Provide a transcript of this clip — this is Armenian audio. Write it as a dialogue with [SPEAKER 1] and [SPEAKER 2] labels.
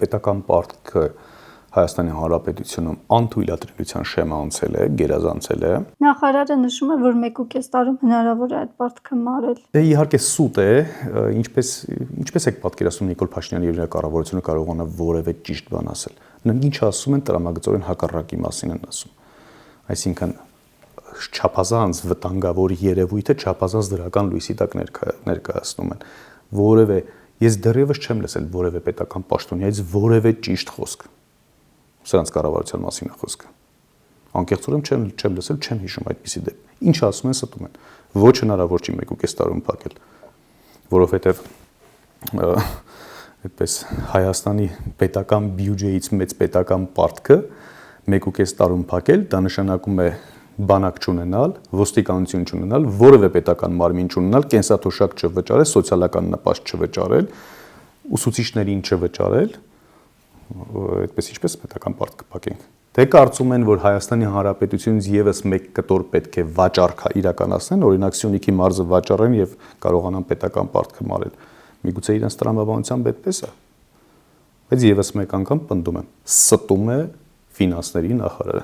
[SPEAKER 1] պետական պարտքը Հայաստանի Հանրապետությունում անթույլատրելիության շեմը անցել է, գերազանցել է։
[SPEAKER 2] Նախարարը նշում է, որ 1.5 տարում հնարավոր է այդ պարտքը մարել։
[SPEAKER 1] Դե իհարկե սուտ է, ինչպես եք պատկերացնում Նիկոլ Փաշինյանը եւ նրա կառավարությունը կարողանա որևէ ճիշտ բան ասել։ Նրանք ինչ ասում են, տրամագծորեն հակառակի մասին են ասում։ Այսինքն չափազանց վտանգավոր երևույթը չափազանց դրական լույսի տակ ներկայացնում են։ Որևէ ես դեռևս չեմ լսել որևէ պետական պաշտոնյայից որևէ ճիշտ խոսք։ Սրանց կառավարության մասին է խոսքը։ Անկեղծորեն չեմ լսել, չեմ հիշում այդպիսի դեպք։ Ինչ ասում են, ստում են։ Ոչ հնարավոր չի 1.5 տարում փակել, որովհետև այդպես Հայաստանի պետական բյուջեից մեծ պետական պարտքը 1.5 տարում փակել, դա նշանակում է բանակ չունենալ, ոստիկանություն չունենալ, որևէ պետական մարմին չունենալ, կենսաթոշակ չվճարել, սոցիալական նպաստ չվճարել, ուսուցիչներին չվճարել, այդպես ինչպես պետական պարտք կփակենք։ Թե կարծում են, որ Հայաստանի Հանրապետությունից եւս մեկ կտոր պետք է վաճառք իրականացնեն, օրինակ Սյունիքի մարզը վաճառեն եւ կարողանան պետական պարտքը մարել։ Միգուցե իրենց տրամաբանությամբ այդպես է։ Բայց եւս մեկ անգամ պնդում եմ, ստում է ֆինանսների նախարարը։